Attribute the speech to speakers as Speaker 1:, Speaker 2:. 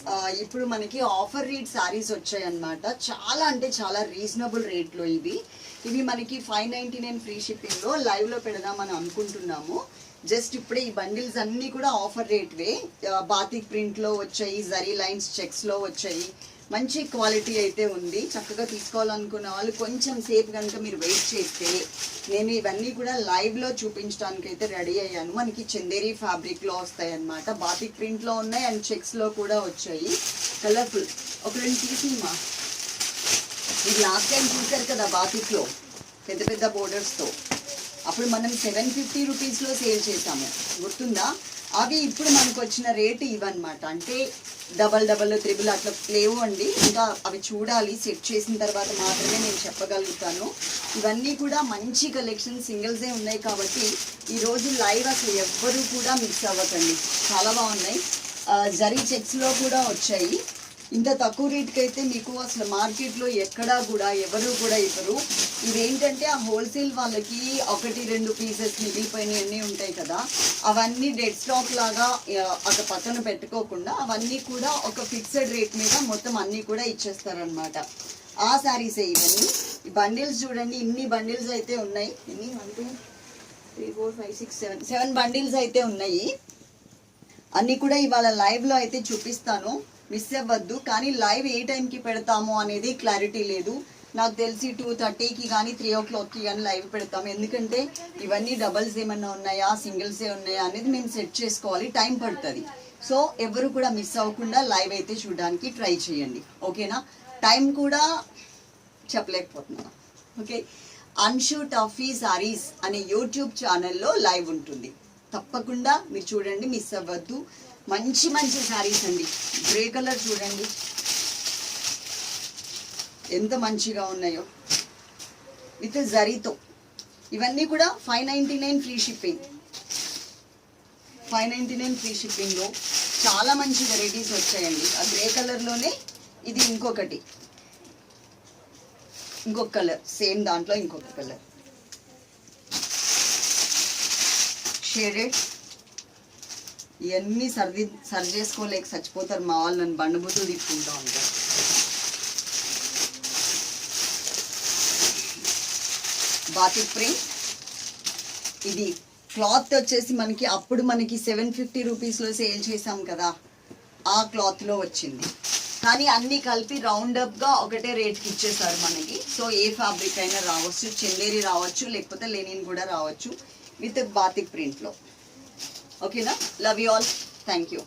Speaker 1: Viewers, ఇప్పుడు మనకి offer rate saris వచ్చాయి అన్నమాట. చాలా అంటే చాలా రీజనబుల్ రేట్లో ఇవి మనకి 599 ఫ్రీ షిప్పింగ్లో లైవ్లో పెడదామని అనుకుంటున్నాము. జస్ట్ ఇప్పుడే ఈ బండిల్స్ అన్నీ కూడా ఆఫర్ రేట్వే. బాతిక్ ప్రింట్లో వచ్చాయి, జరీ లైన్స్ చెక్స్లో వచ్చాయి. మంచి క్వాలిటీ అయితే ఉంది. చక్కగా తీసుకోవాలనుకున్న వాళ్ళు కొంచెం సేపు కనుక మీరు వెయిట్ చేస్తే నేను ఇవన్నీ కూడా లైవ్లో చూపించడానికి అయితే రెడీ అయ్యాను. మనకి చందేరి ఫ్యాబ్రిక్లో వస్తాయి అన్నమాట. బాతిక్ ప్రింట్లో ఉన్నాయి అండ్ చెక్స్లో కూడా వచ్చాయి. కలర్ఫుల్. ఒక రెండు తీసిమా, ఇది లాస్ట్ టైం చూసారు కదా బాతిక్లో పెద్ద పెద్ద బోర్డర్స్తో. అప్పుడు మనం 750 రూపీస్లో సేల్ చేసాము, గుర్తుందా? అవి ఇప్పుడు మనకు వచ్చిన రేటు ఇవన్నమాట. అంటే డబల్ త్రిబుల్ అట్లా లేవు అండి. ఇంకా అవి చూడాలి, సెట్ చేసిన తర్వాత మాత్రమే నేను చెప్పగలుగుతాను. ఇవన్నీ కూడా మంచి కలెక్షన్, సింగిల్సే ఉన్నాయి కాబట్టి ఈరోజు లైవ్ అసలు ఎవ్వరూ కూడా మిస్ అవ్వకండి. చాలా బాగున్నాయి. జరీ చెక్స్లో కూడా వచ్చాయి. ఇంత తక్కువ రేట్కి అయితే మీకు అసలు మార్కెట్లో ఎక్కడా కూడా ఎవరు కూడా ఇవ్వరు. ఇవేంటంటే ఆ హోల్సేల్ వాళ్ళకి 1-2 పీసెస్ మిగిలిపోయినవన్నీ ఉంటాయి కదా, అవన్నీ డెడ్ స్టాక్ లాగా అక్కడ పక్కన పెట్టుకోకుండా అవన్నీ కూడా ఒక ఫిక్స్డ్ రేట్ మీద మొత్తం అన్నీ కూడా ఇచ్చేస్తారనమాట. ఆ శారీసే ఇవన్నీ. ఈ బండిల్స్ చూడండి, ఇన్ని బండిల్స్ అయితే ఉన్నాయి. ఎన్ని 1 2 3 4 5 6 7 బండిల్స్ అయితే ఉన్నాయి. అన్నీ కూడా ఇవాళ లైవ్లో అయితే చూపిస్తాను, మిస్ అవ్వద్దు. కానీ లైవ్ ఏ టైంకి పెడతాము అనేది క్లారిటీ లేదు. నాకు తెలిసి 2:30కి కానీ 3 o'clockకి కానీ లైవ్ పెడతాము. ఎందుకంటే ఇవన్నీ డబల్స్ ఏమన్నా ఉన్నాయా, సింగిల్సే ఉన్నాయా అనేది మేము సెట్ చేసుకోవాలి, టైం పడుతుంది. సో ఎవరు కూడా మిస్ అవ్వకుండా లైవ్ అయితే చూడడానికి ట్రై చేయండి, ఓకేనా? టైం కూడా చెప్పలేకపోతున్నాను, ఓకే? అన్షు టఫీ సారీస్ అనే యూట్యూబ్ ఛానల్లో లైవ్ ఉంటుంది. తప్పకుండా మీరు చూడండి, మిస్ అవ్వద్దు. మంచి మంచి శారీస్ అండి. గ్రే కలర్ చూడండి ఎంత మంచిగా ఉన్నాయో, విత్ జరీతో. ఇవన్నీ కూడా 599 ఫ్రీ షిప్పింగ్. 599 ఫ్రీ షిప్పింగ్లో చాలా మంచి వెరైటీస్ వచ్చాయండి. ఆ గ్రే కలర్లోనే ఇది ఇంకొక కలర్, సేమ్ దాంట్లో ఇంకొక కలర్ షేడెడ్. ఇవన్నీ సరి చేసుకోలేక చచ్చిపోతారు మా వాళ్ళు, నన్ను బండబూతులు తిప్పుకుంటూ ఉంటారు. Batik print. ఇది క్లాత్ వచ్చేసి అప్పుడు మనకి 750 రూపీస్లో సేల్ చేసాం కదా, ఆ క్లాత్లో వచ్చింది. కానీ అన్నీ కలిపి రౌండప్గా ఒకటే రేట్కి ఇచ్చేసారు మనకి. సో ఏ ఫ్యాబ్రిక్ అయినా రావచ్చు, చందేరి రావచ్చు, లేకపోతే లెనిన్ కూడా రావచ్చు, విత్ బాతిక్ ప్రింట్లో. ఓకేనా? Love you all, thank you.